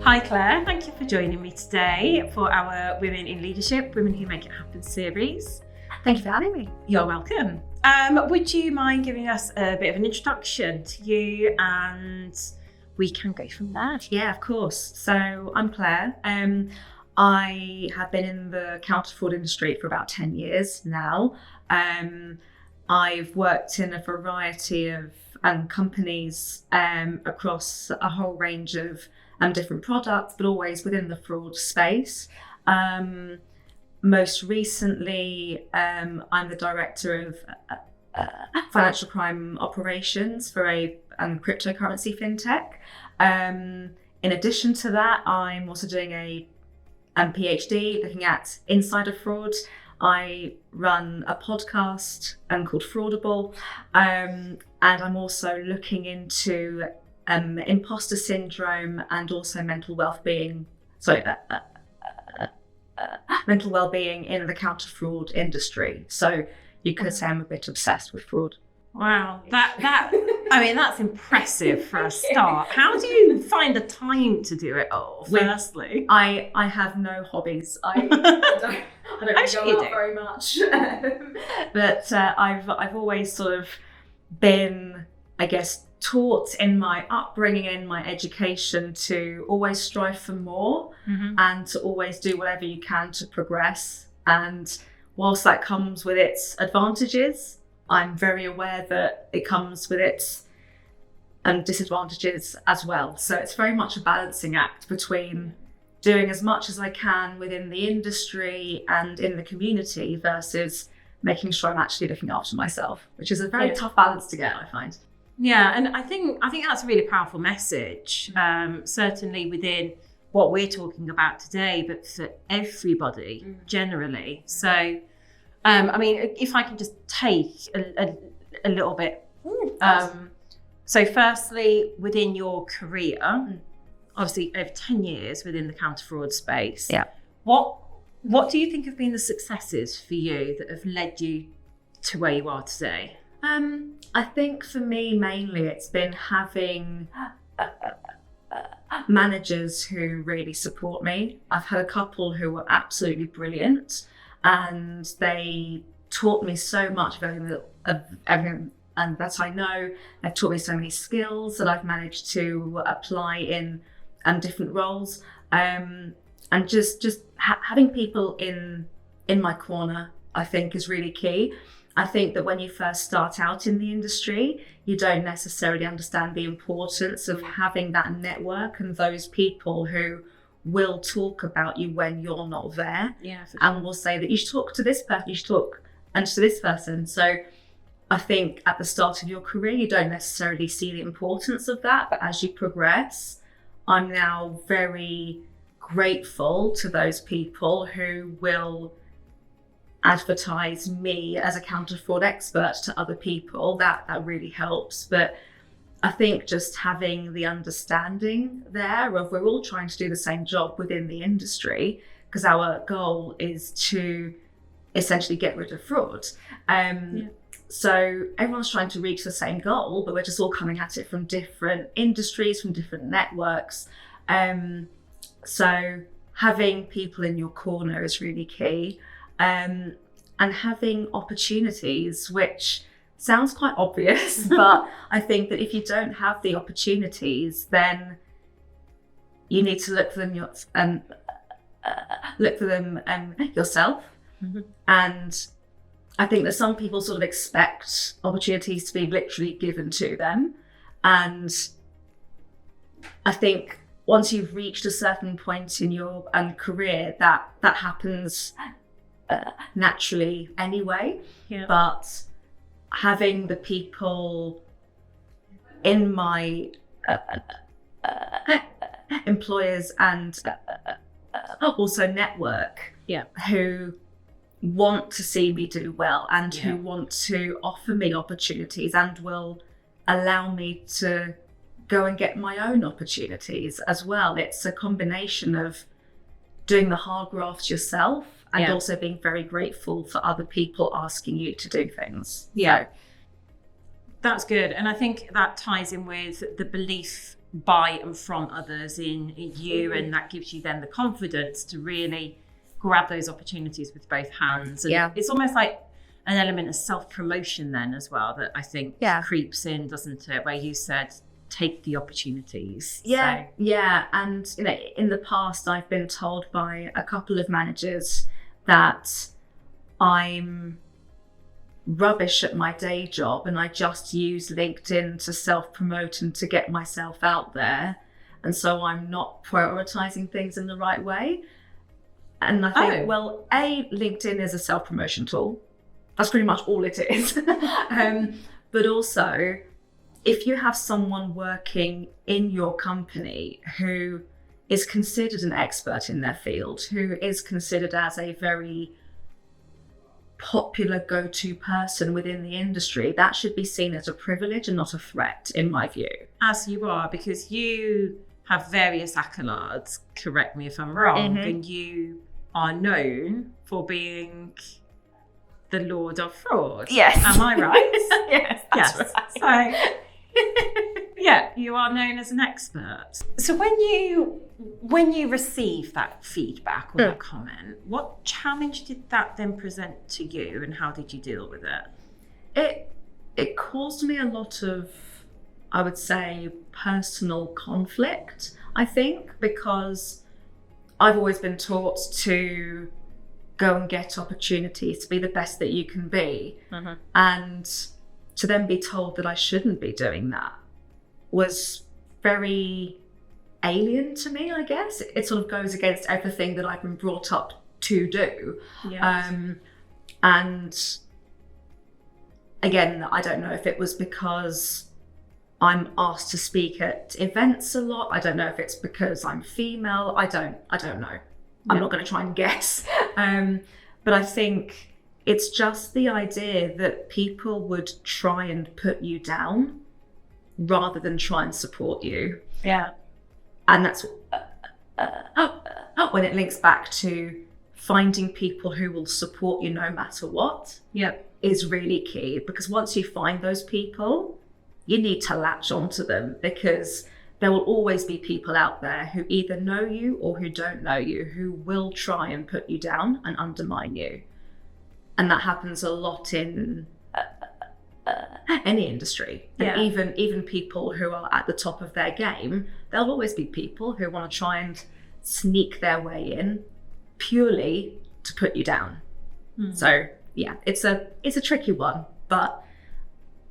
Hi Claire, thank you for joining me today for our Women in Leadership, Women Who Make It Happen series. Thank you for having me. You're welcome. Would you mind giving us a bit of an introduction to you and we can go from there? Yeah, of course. So I'm Claire. I have been in the counter-fraud industry for about 10 years now. I've worked in a variety of companies across a whole range of different products, but always within the fraud space. Most recently, I'm the director of financial crime operations for a cryptocurrency fintech. In addition to that, I'm also doing a PhD looking at insider fraud. I run a podcast called Fraudible, and I'm also looking into Imposter Syndrome and also mental well-being in the counter-fraud industry. So you could say I'm a bit obsessed with fraud. Wow, that's impressive for a start. How do you find the time to do it all? Firstly, I have no hobbies. I don't go out very much, but I've always sort of been, I guess, taught in my upbringing, in my education, to always strive for more and to always do whatever you can to progress. And whilst that comes with its advantages, I'm very aware that it comes with its disadvantages as well. So it's very much a balancing act between doing as much as I can within the industry and in the community versus making sure I'm actually looking after myself, which is a very tough balance to get, I find. Yeah, and I think that's a really powerful message, certainly within what we're talking about today, but for everybody generally. So, if I can just take a little bit. So firstly, within your career, obviously over 10 years within the counter-fraud space, what do you think have been the successes for you that have led you to where you are today? I think for me, mainly it's been having managers who really support me. I've had a couple who were absolutely brilliant and they taught me so much of everything and that I know. They've taught me so many skills that I've managed to apply in different roles. And just having people in my corner, I think, is really key. I think that when you first start out in the industry, you don't necessarily understand the importance of having that network and those people who will talk about you when you're not there. Yeah, for sure. And will say that you should talk to this person, you should talk to this person. So I think at the start of your career, you don't necessarily see the importance of that. But as you progress, I'm now very grateful to those people who will advertise me as a counter-fraud expert to other people. That really helps. But I think just having the understanding there of we're all trying to do the same job within the industry, because our goal is to essentially get rid of fraud. So everyone's trying to reach the same goal, but we're just all coming at it from different industries, from different networks. So having people in your corner is really key. And having opportunities, which sounds quite obvious, but I think that if you don't have the opportunities, then you need to look for them yourself. And I think that some people sort of expect opportunities to be literally given to them. And I think once you've reached a certain point in your career, that happens naturally anyway. But having the people in my employers and also network who want to see me do well and who want to offer me opportunities and will allow me to go and get my own opportunities as well. It's a combination of doing the hard graft yourself and also being very grateful for other people asking you to do things. Yeah. So, that's good. And I think that ties in with the belief by and from others in you, and that gives you then the confidence to really grab those opportunities with both hands. And it's almost like an element of self-promotion then as well that I think creeps in, doesn't it? Where you said, take the opportunities. And in the past I've been told by a couple of managers that I'm rubbish at my day job and I just use LinkedIn to self-promote and to get myself out there, and so I'm not prioritizing things in the right way. And I think LinkedIn is a self-promotion tool. That's pretty much all it is. But also, if you have someone working in your company who is considered an expert in their field, who is considered as a very popular go-to person within the industry, that should be seen as a privilege and not a threat, in my view. As you are, because you have various accolades, correct me if I'm wrong, and you are known for being the Lord of Fraud. Yes. Am I right? Yes, that's right. So, yeah, you are known as an expert. So when you receive that feedback or that comment, what challenge did that then present to you, and how did you deal with it? It caused me a lot of, I would say, personal conflict, I think, because I've always been taught to go and get opportunities, to be the best that you can be. And to then be told that I shouldn't be doing that was very alien to me, I guess. It sort of goes against everything that I've been brought up to do. Yes. And again, I don't know if it was because I'm asked to speak at events a lot. I don't know if it's because I'm female. I don't know. I'm not going to try and guess. But I think it's just the idea that people would try and put you down rather than try and support you. Yeah. And that's when it links back to finding people who will support you no matter what. Is really key, because once you find those people, you need to latch onto them, because there will always be people out there who either know you or who don't know you, who will try and put you down and undermine you. And that happens a lot in any industry. And even people who are at the top of their game, there'll always be people who want to try and sneak their way in purely to put you down. So yeah, it's a tricky one, but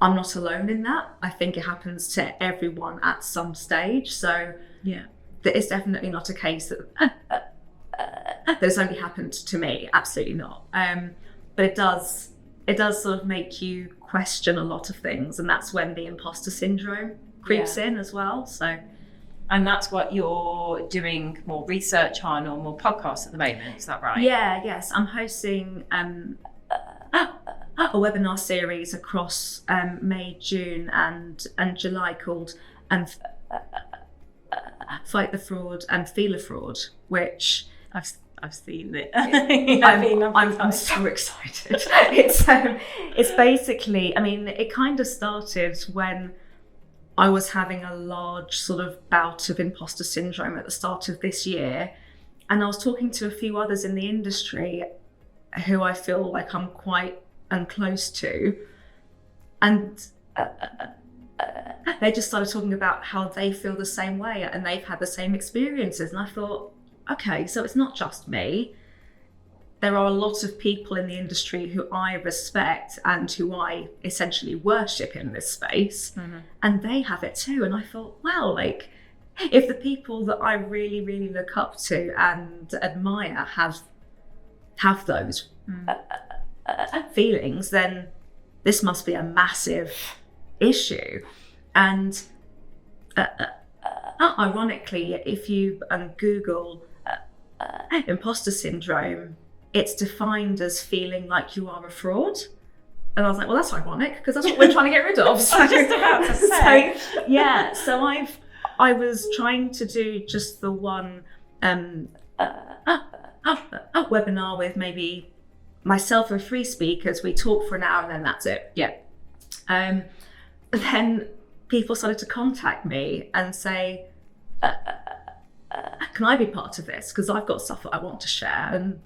I'm not alone in that. I think it happens to everyone at some stage. So yeah, it's definitely not a case that it's only happened to me. Absolutely not. But it does sort of make you question a lot of things, and that's when the imposter syndrome creeps in as well. So, and that's what you're doing more research on, or more podcasts at the moment. Is that right? Yes. I'm hosting a webinar series across May, June, and July called Fight the Fraud and Feel a Fraud, which I've seen it. I'm so excited. It's basically, I mean, it kind of started when I was having a large sort of bout of imposter syndrome at the start of this year, and I was talking to a few others in the industry who I feel like I'm quite close to, and they just started talking about how they feel the same way and they've had the same experiences. And I thought, okay, so it's not just me. There are a lot of people in the industry who I respect and who I essentially worship in this space, and they have it too. And I thought, wow, like, if the people that I really, really look up to and admire have those feelings, then this must be a massive issue. And ironically, if you Google imposter syndrome, it's defined as feeling like you are a fraud. And I was like, well, that's ironic, because that's what we're trying to get rid of. So, I was just about to say. So I was trying to do just the one webinar with maybe myself and 3 speakers. We talk for an hour and then that's it. Then people started to contact me and say, can I be part of this? Because I've got stuff that I want to share. And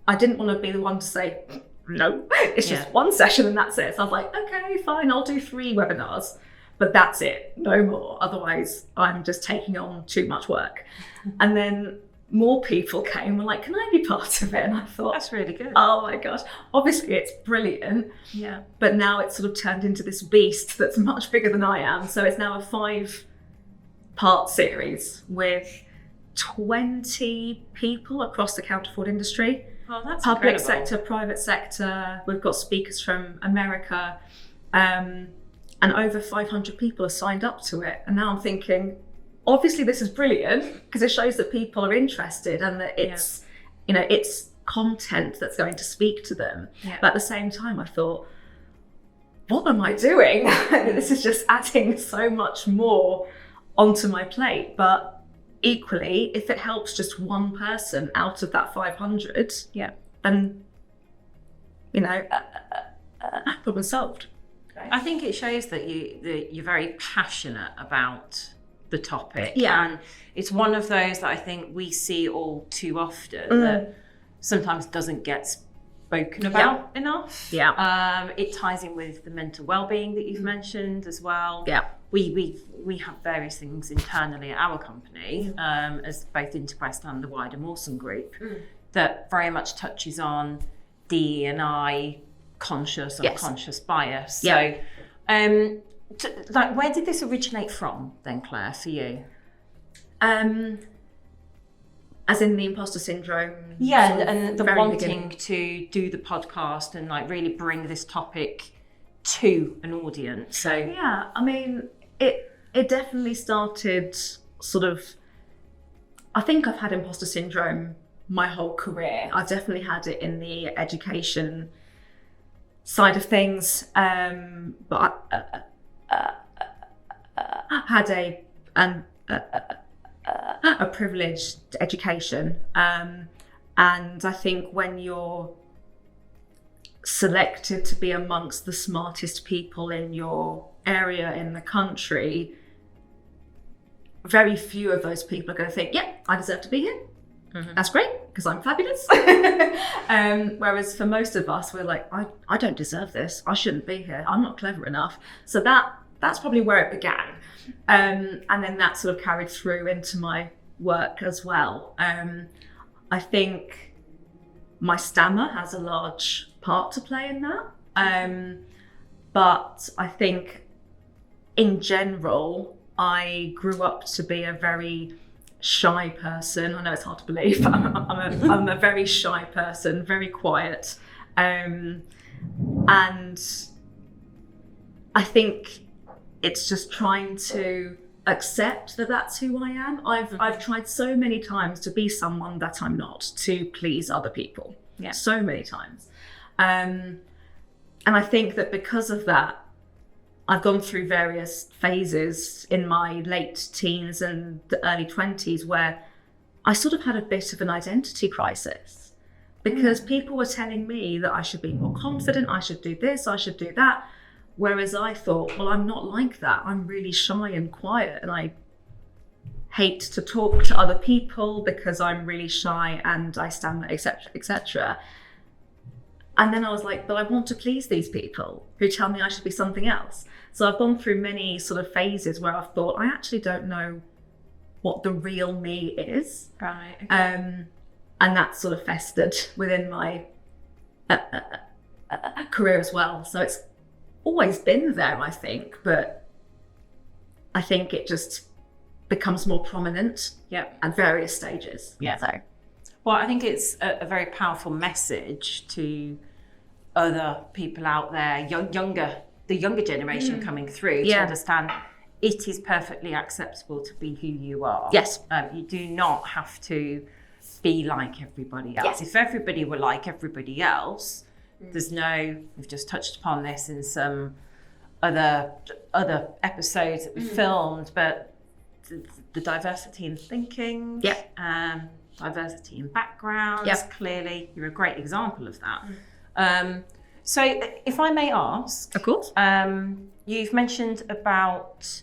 I didn't want to be the one to say, no, it's just one session and that's it. So I was like, okay, fine, I'll do 3 webinars, but that's it, no more. Otherwise, I'm just taking on too much work. And then more people came and were like, can I be part of it? And I thought, that's really good. Oh my gosh, obviously it's brilliant. Yeah. But now it's sort of turned into this beast that's much bigger than I am. So it's now a 5-part series with 20 people across the counterfeit industry. Oh, that's public incredible. sector, private sector. We've got speakers from America, and over 500 people are signed up to it. And now I'm thinking, obviously this is brilliant because it shows that people are interested and that it's, it's content that's going to speak to them. Yeah. But at the same time, I thought, what am I doing? This is just adding so much more onto my plate. But equally, if it helps just one person out of that 500, then, problem solved. I think it shows that you're very passionate about the topic. Yeah. And it's one of those that I think we see all too often that sometimes doesn't get spoken about enough. Yeah. It ties in with the mental well-being that you've mentioned as well. Yeah. We have various things internally at our company, as both Interquest and the wider Mawson Group, that very much touches on DE&I conscious or conscious bias. So, where did this originate from then, Claire, for you? As in the imposter syndrome? Yeah, sort of and the very wanting beginning. to do the podcast and really bring this topic to an audience. So yeah, I mean, it definitely started sort of, I think I've had imposter syndrome my whole career. I've definitely had it in the education side of things, but I had a privileged education, and I think when you're selected to be amongst the smartest people in your area in the country, very few of those people are going to think, I deserve to be here. That's great, because I'm fabulous. Whereas for most of us, we're like, I don't deserve this. I shouldn't be here. I'm not clever enough. So that's probably where it began. And then that sort of carried through into my work as well. I think my stammer has a large part to play in that. But I think in general, I grew up to be a very shy person. I know it's hard to believe, but I'm a very shy person, very quiet. And I think it's just trying to accept that that's who I am. I've tried so many times to be someone that I'm not, to please other people. Yeah. So many times. And I think that because of that, I've gone through various phases in my late teens and the early 20s where I sort of had a bit of an identity crisis because people were telling me that I should be more confident, I should do this, I should do that. Whereas I thought, well, I'm not like that. I'm really shy and quiet and I hate to talk to other people because I'm really shy and I stammer, etc., etc. And then I was like, but I want to please these people who tell me I should be something else. So I've gone through many sort of phases where I've thought, I actually don't know what the real me is. Right. Okay. And that sort of festered within my career as well. So it's always been there, I think, but I think it just becomes more prominent at various stages. Yeah. So. Well, I think it's a very powerful message to other people out there, the younger generation coming through, to understand it is perfectly acceptable to be who you are. Yes. You do not have to be like everybody else. Yes. If everybody were like everybody else, we've just touched upon this in some other episodes that we filmed, but the diversity in thinking, diversity in backgrounds, clearly you're a great example of that. So if I may ask, Of course. you've mentioned about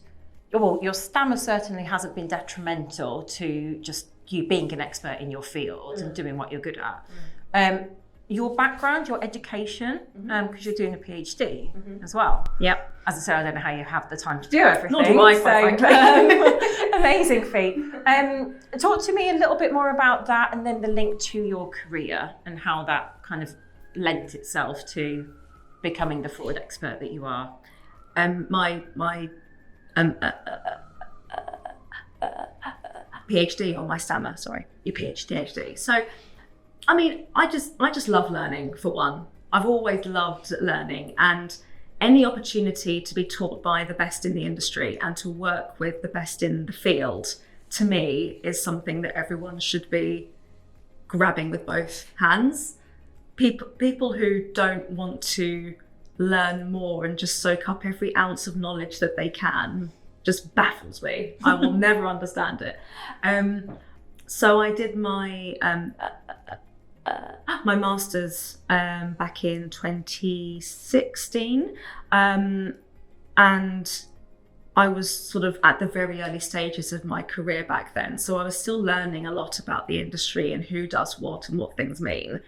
well, your stammer certainly hasn't been detrimental to just you being an expert in your field and doing what you're good at. Your background, your education, because you're doing a PhD as well. Yep. As I say, I don't know how you have the time to do everything. Nor do I, quite frankly. Amazing feat. Talk to me a little bit more about that, and then the link to your career and how that kind of lent itself to becoming the fraud expert that you are. My PhD on my stammer. Sorry, your PhD. So, I mean, I just love learning, for one. I've always loved learning, and any opportunity to be taught by the best in the industry and to work with the best in the field, to me, is something that everyone should be grabbing with both hands. People who don't want to learn more and just soak up every ounce of knowledge that they can just baffles me. I will never understand it. So I did my my master's back in 2016, and I was sort of at the very early stages of my career back then. So I was still learning a lot about the industry and who does what and what things mean.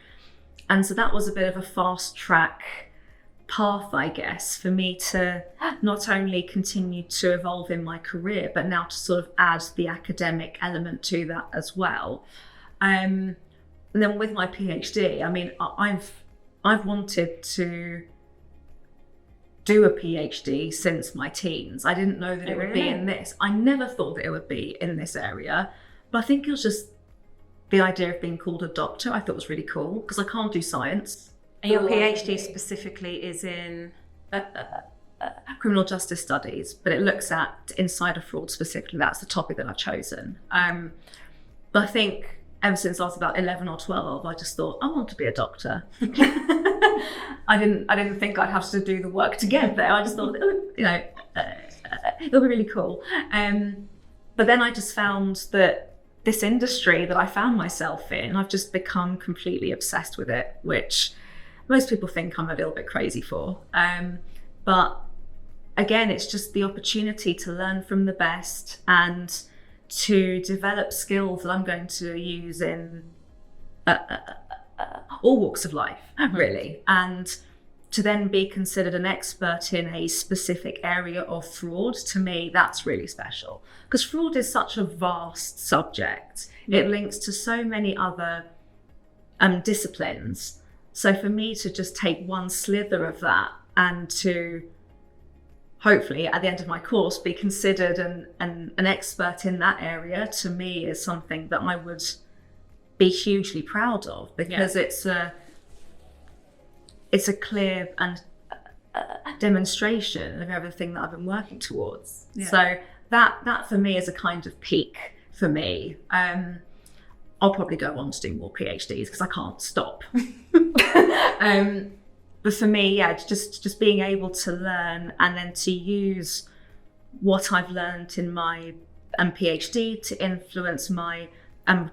And so that was a bit of a fast track path, I guess, for me to not only continue to evolve in my career, but now to sort of add the academic element to that as well. And then with my PhD, I mean, I've wanted to do a PhD since my teens. I didn't know that it would be in this. I never thought that it would be in this area, but I think it was just the idea of being called a doctor. I thought was really cool because I can't do science. And your PhD specifically is in? Criminal justice studies, but it looks at insider fraud specifically. That's the topic that I've chosen. But I think ever since I was about 11 or 12, I just thought, I want to be a doctor. I didn't think I'd have to do the work to get there. I just thought, it'll be really cool. But then I just found that this industry that I found myself in, I've just become completely obsessed with it, which most people think I'm a little bit crazy for. But again, it's just the opportunity to learn from the best and to develop skills that I'm going to use in all walks of life, really. And to then be considered an expert in a specific area of fraud, to me, that's really special. Because fraud is such a vast subject. It links to so many other disciplines. So for me to just take one slither of that and to hopefully at the end of my course be considered an expert in that area, to me is something that I would be hugely proud of, because it's a clear and demonstration of everything that I've been working towards. Yeah. So that for me is a kind of peak for me. I'll probably go on to do more PhDs because I can't stop. But for me, it's just being able to learn and then to use what I've learned in my PhD to influence my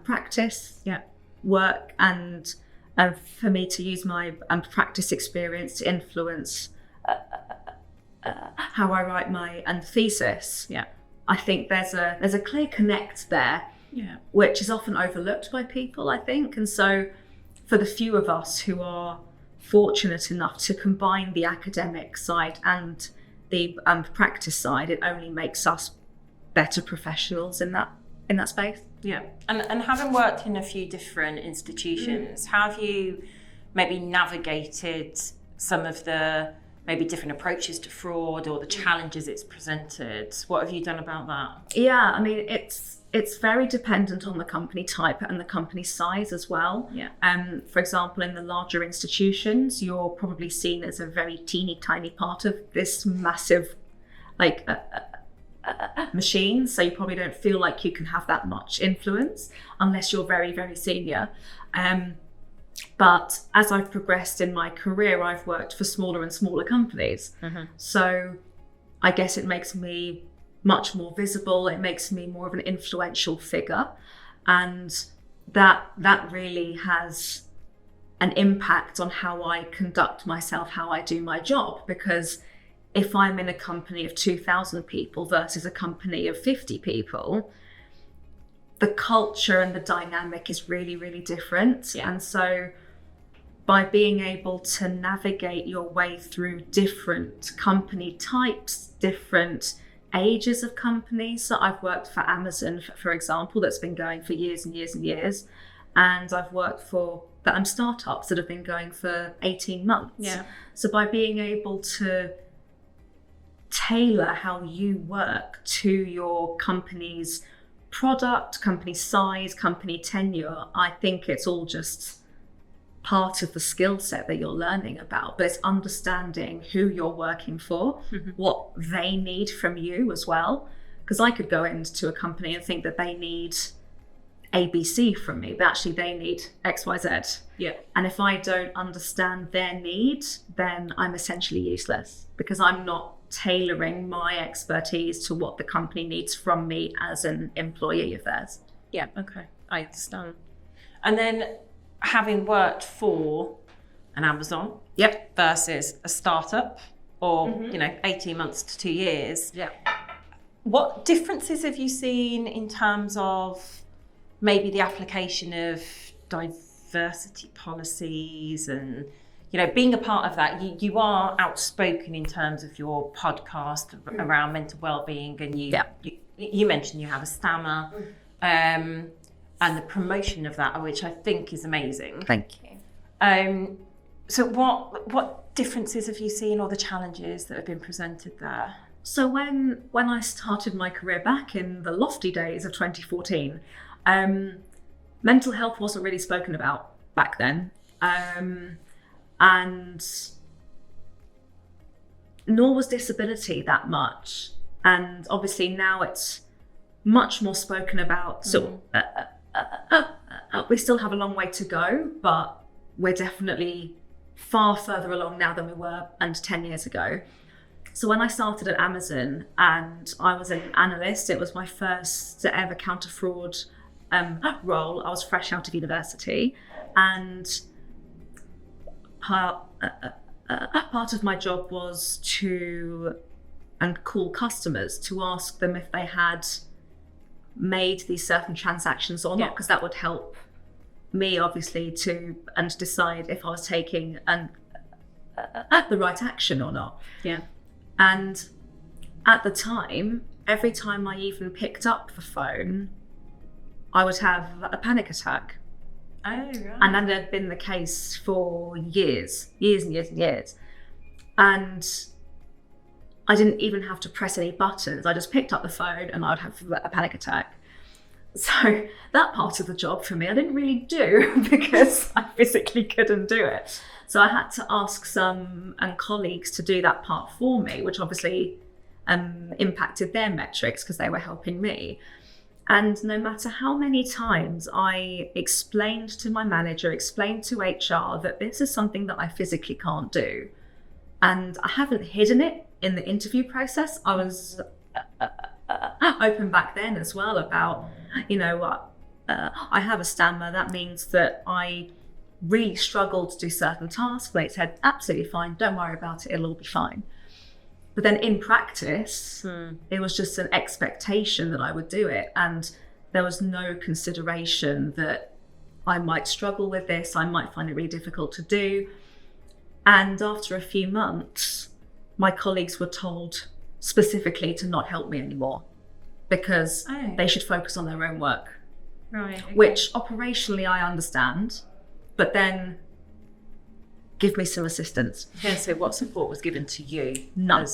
practice work, and for me to use my practice experience to influence how I write my thesis. Yeah, I think there's a clear connect there. Yeah, which is often overlooked by people, I think. And so for the few of us who are fortunate enough to combine the academic side and the practice side, it only makes us better professionals in that space. Yeah, and having worked in a few different institutions, how have you maybe navigated some of the maybe different approaches to fraud or the challenges it's presented? What have you done about that? Yeah, I mean, it's very dependent on the company type and the company size as well. Yeah. For example, in the larger institutions, you're probably seen as a very teeny tiny part of this massive, machine. So you probably don't feel like you can have that much influence unless you're very, very senior. But as I've progressed in my career, I've worked for smaller and smaller companies. Mm-hmm. So I guess it makes me much more visible. It makes me more of an influential figure. And that really has an impact on how I conduct myself, how I do my job. Because if I'm in a company of 2,000 people versus a company of 50 people, the culture and the dynamic is really, really different. Yeah. And so by being able to navigate your way through different company types, different ages of companies. So I've worked for Amazon, for example, that's been going for years and years and years. And I've worked for startups that have been going for 18 months. Yeah. So by being able to tailor how you work to your company's product, company size, company tenure, I think it's all just part of the skill set that you're learning about, but it's understanding who you're working for, what they need from you as well. Because I could go into a company and think that they need ABC from me, but actually they need XYZ. Yeah. And if I don't understand their need, then I'm essentially useless because I'm not tailoring my expertise to what the company needs from me as an employee of theirs. Yeah, okay, I understand. And then having worked for an Amazon versus a startup or 18 months to 2 years, what differences have you seen in terms of maybe the application of diversity policies and being a part of that? You are outspoken in terms of your podcast around mental well-being, and you mentioned you have a stammer, and the promotion of that, which I think is amazing. Thank you. So what differences have you seen, or the challenges that have been presented there? So when I started my career back in the lofty days of 2014, mental health wasn't really spoken about back then. And nor was disability that much. And obviously now it's much more spoken about. So we still have a long way to go, but we're definitely far further along now than we were 10 years ago. So when I started at Amazon and I was an analyst, it was my first ever counter fraud role. I was fresh out of university, and part of my job was to call customers to ask them if they had made these certain transactions or not, because that would help me obviously to decide if I was taking the right action or not. Yeah. And at the time, every time I even picked up the phone, I would have a panic attack. Oh, right. And that had been the case for years and years and years. And I didn't even have to press any buttons. I just picked up the phone and I would have a panic attack. So that part of the job for me, I didn't really do because I physically couldn't do it. So I had to ask some colleagues to do that part for me, which obviously impacted their metrics because they were helping me. And no matter how many times I explained to my manager, explained to HR that this is something that I physically can't do, and I haven't hidden it in the interview process. I was open back then as well about, I have a stammer. That means that I really struggled to do certain tasks. They said, absolutely fine, don't worry about it, it'll all be fine. But then in practice, it was just an expectation that I would do it. And there was no consideration that I might struggle with this, I might find it really difficult to do. And after a few months, my colleagues were told specifically to not help me anymore because they should focus on their own work. Right. Okay. Which operationally I understand, but then give me some assistance. Yeah, so what support was given to you? None.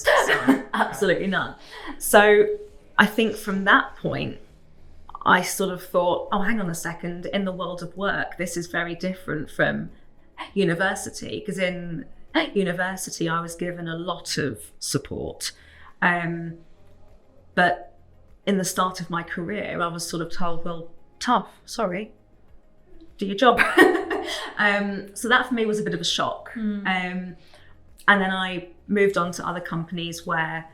Absolutely none. So I think from that point, I sort of thought, oh, hang on a second, in the world of work, this is very different from university, because in university I was given a lot of support. But in the start of my career, I was sort of told, well, tough, sorry, do your job. So that for me was a bit of a shock. And then I moved on to other companies where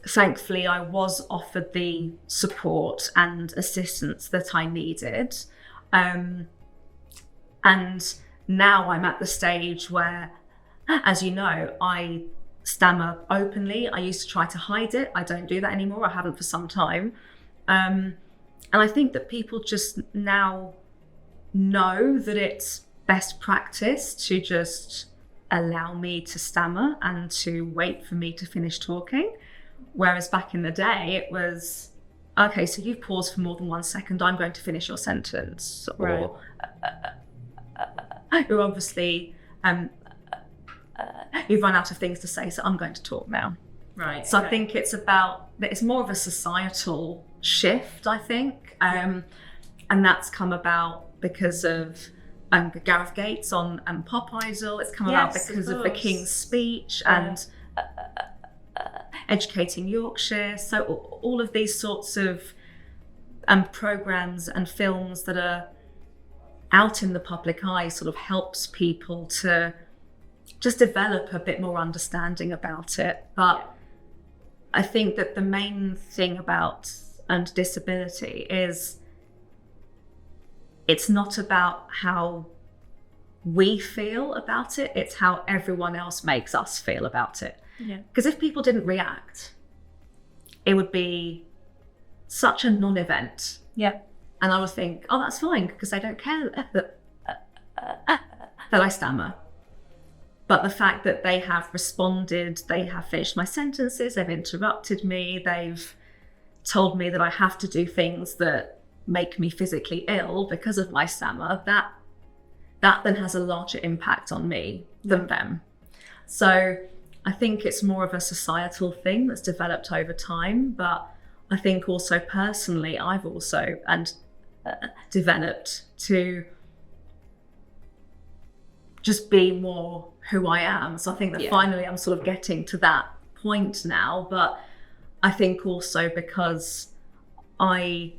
thankfully I was offered the support and assistance that I needed. And now I'm at the stage where, as you know, I stammer openly. I used to try to hide it. I don't do that anymore. I haven't for some time. And I think that people just now know that it's best practice to just allow me to stammer and to wait for me to finish talking. Whereas back in the day, it was, okay, so you've paused for more than 1 second, I'm going to finish your sentence. Right. Or you're obviously, you've run out of things to say, so I'm going to talk now. Right. So I think it's more of a societal shift, I think. And that's come about because of Gareth Gates on Pop Idol. It's come about because of the King's Speech and Educating Yorkshire. So all of these sorts of programs and films that are out in the public eye sort of helps people to just develop a bit more understanding about it. But I think that the main thing about disability is it's not about how we feel about it, it's how everyone else makes us feel about it. Because if people didn't react, it would be such a non-event. And I would think, oh, that's fine, because they don't care that I stammer. But the fact that they have responded, they have finished my sentences, they've interrupted me, they've told me that I have to do things that make me physically ill because of my stammer, that then has a larger impact on me than them. So I think it's more of a societal thing that's developed over time, but I think also personally, I've also developed to just be more who I am. So I think that finally I'm sort of getting to that point now, but I think also because I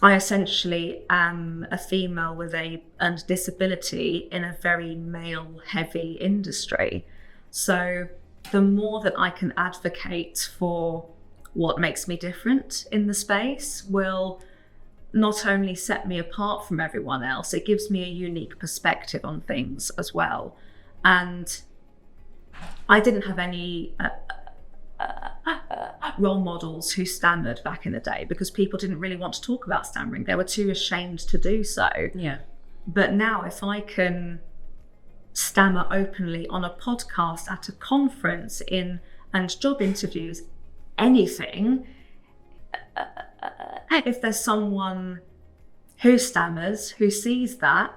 essentially am a female with a disability in a very male-heavy industry. So the more that I can advocate for what makes me different in the space will not only set me apart from everyone else, it gives me a unique perspective on things as well. And I didn't have any role models who stammered back in the day because people didn't really want to talk about stammering. They were too ashamed to do so. But now if I can stammer openly on a podcast, at a conference, and job interviews, anything, if there's someone who stammers, who sees that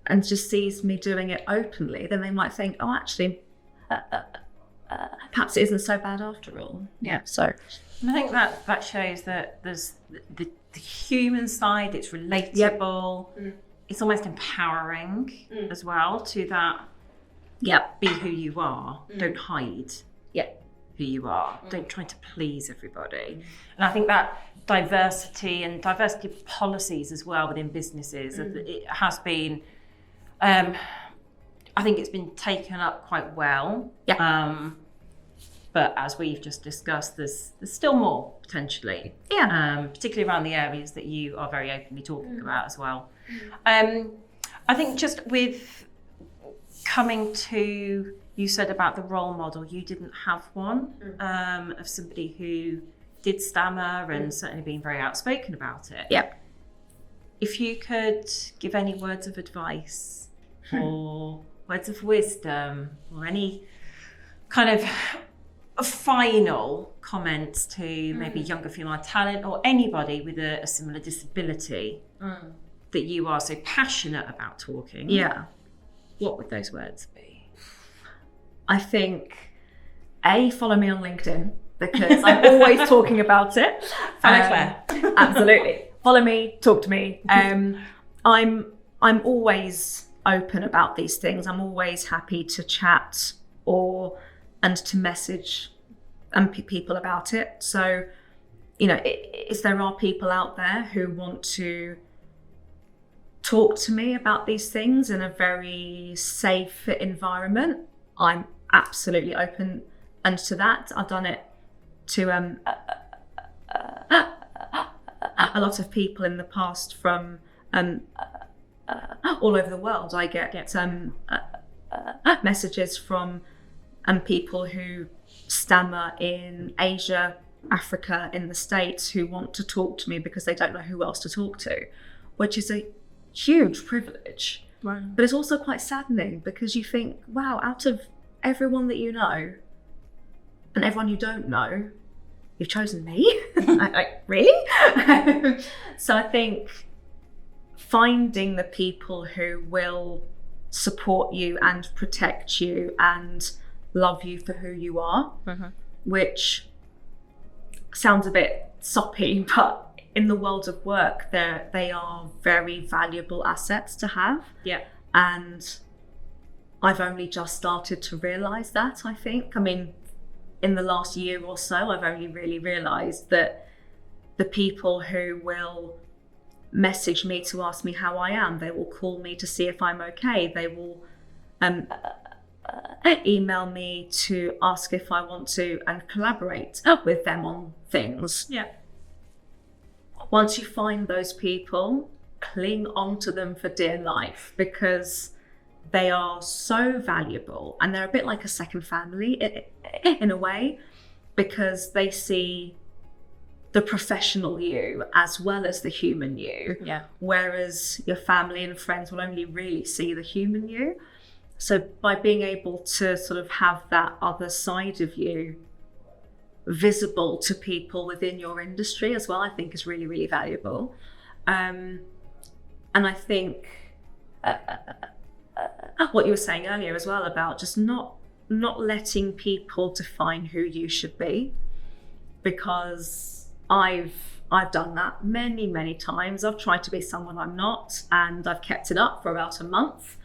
and just sees me doing it openly, then they might think, oh, actually, perhaps it isn't so bad after all. So I think that shows that there's the human side, it's relatable, it's almost empowering as well to that. Be who you are. Don't hide who you are. Don't try to please everybody. And I think that diversity policies as well within businesses, it has been, I think it's been taken up quite well. But as we've just discussed, there's still more potentially. Particularly around the areas that you are very openly talking about as well. I think just with coming to, you said about the role model, you didn't have one of somebody who did stammer and certainly being very outspoken about it. If you could give any words of advice or words of wisdom or any kind of final comments to maybe younger female talent or anybody with a similar disability that you are so passionate about talking, what would those words be? I think, follow me on LinkedIn because I'm always talking about it. Follow Claire. Absolutely. Follow me, talk to me. I'm always open about these things. I'm always happy to chat and to message people about it. So, if there are people out there who want to talk to me about these things in a very safe environment, I'm absolutely open to that. I've done it to a lot of people in the past from all over the world. I get messages from and people who stammer in Asia, Africa, in the States, who want to talk to me because they don't know who else to talk to, which is a huge privilege. Right. But it's also quite saddening because you think, wow, out of everyone that you know and everyone you don't know, you've chosen me? Like, really? So I think finding the people who will support you and protect you and love you for who you are, which sounds a bit soppy, but in the world of work, they are very valuable assets to have. Yeah. And I've only just started to realise that, I think. I mean, in the last year or so, I've only really realised that the people who will message me to ask me how I am, they will call me to see if I'm okay, they will email me to ask if I want to and collaborate with them on things. Yeah. Once you find those people, cling on to them for dear life, because they are so valuable and they're a bit like a second family in a way, because they see the professional you as well as the human you. Yeah. Whereas your family and friends will only really see the human you. So by being able to sort of have that other side of you visible to people within your industry as well, I think is really, really valuable. And I think what you were saying earlier as well about just not letting people define who you should be, because I've done that many times. I've tried to be someone I'm not, and I've kept it up for about a month,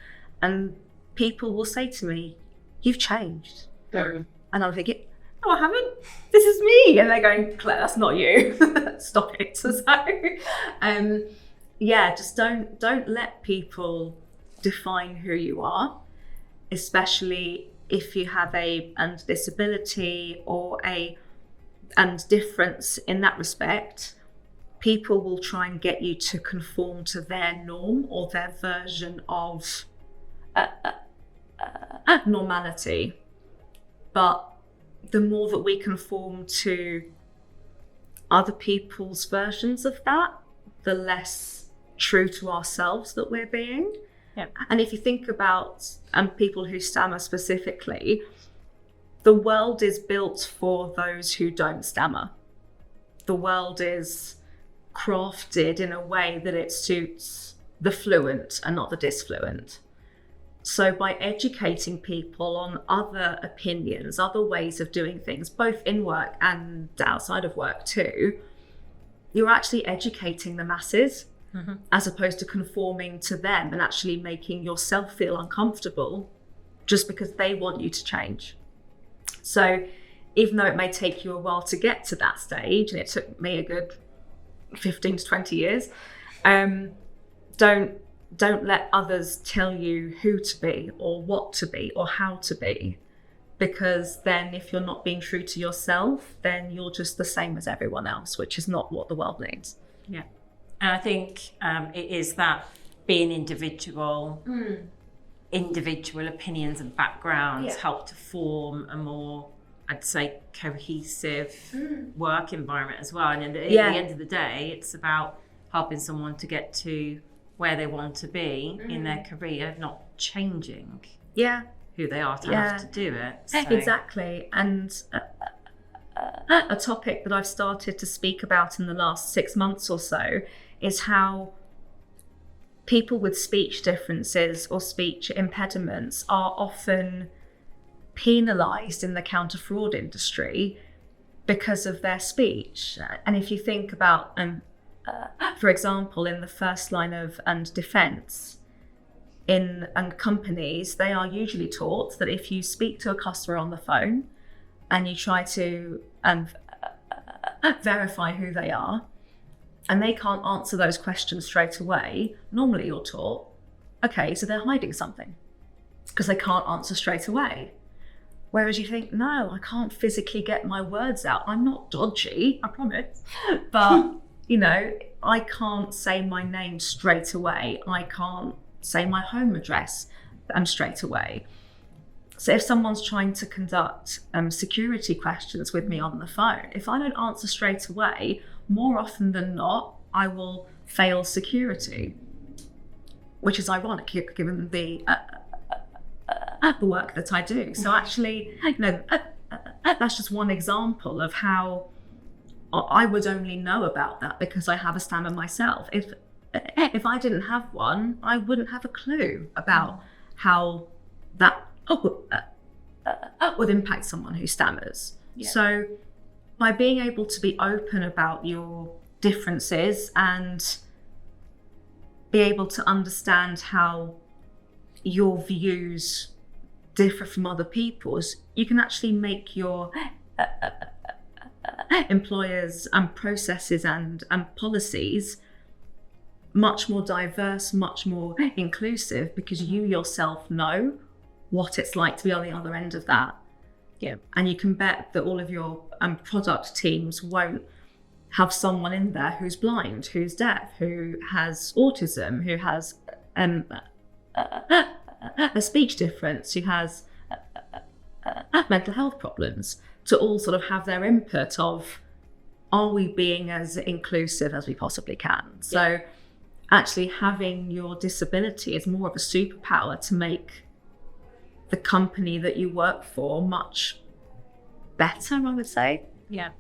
and people will say to me, "You've changed." And I'm thinking, "No, I haven't. This is me." And they're going, "Claire, that's not you. Stop it." So, yeah, just don't let people define who you are, especially if you have a disability or and difference in that respect. People will try and get you to conform to their norm or their version of normality. But the more that we conform to other people's versions of that, the less true to ourselves that we're being. Yeah. And if you think about people who stammer specifically, the world is built for those who don't stammer. The world is crafted in a way that it suits the fluent and not the disfluent. So by educating people on other opinions, other ways of doing things, both in work and outside of work too, you're actually educating the masses, as opposed to conforming to them and actually making yourself feel uncomfortable just because they want you to change. So even though it may take you a while to get to that stage, and it took me a good 15 to 20 years, don't let others tell you who to be or what to be or how to be, because then if you're not being true to yourself, then you're just the same as everyone else, which is not what the world needs. Yeah. And I think it is that being individual opinions and backgrounds help to form a more, I'd say, cohesive work environment as well. And at the end of the day, it's about helping someone to get to where they want to be in their career, not changing who they are to have to do it. So. Exactly. And a topic that I've started to speak about in the last 6 months or so is how people with speech differences or speech impediments are often penalised in the counter-fraud industry because of their speech. And if you think about, for example, in the first line of defence, in companies, they are usually taught that if you speak to a customer on the phone and you try to verify who they are, and they can't answer those questions straight away, normally you're taught, okay, so they're hiding something because they can't answer straight away. Whereas you think, no, I can't physically get my words out. I'm not dodgy, I promise. But, I can't say my name straight away. I can't say my home address straight away. So if someone's trying to conduct security questions with me on the phone, if I don't answer straight away, more often than not, I will fail security, which is ironic given the work that I do. So actually, that's just one example of how I would only know about that because I have a stammer myself. If I didn't have one, I wouldn't have a clue about how that would impact someone who stammers. Yeah. So by being able to be open about your differences and be able to understand how your views differ from other people's, you can actually make your employers and processes and policies much more diverse, much more inclusive, because you yourself know what it's like to be on the other end of that. Yeah. And you can bet that all of your product teams won't have someone in there who's blind, who's deaf, who has autism, who has a speech difference, who has mental health problems, to all sort of have their input of, are we being as inclusive as we possibly can? So actually having your disability is more of a superpower to make the company that you work for much better, I would say. Yeah,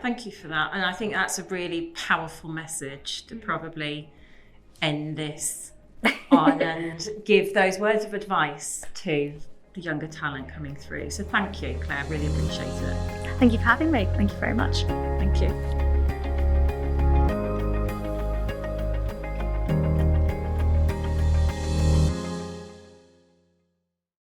thank you for that. And I think that's a really powerful message to probably end this on and give those words of advice to the younger talent coming through. So thank you, Claire, really appreciate it. Thank you for having me. Thank you very much. Thank you.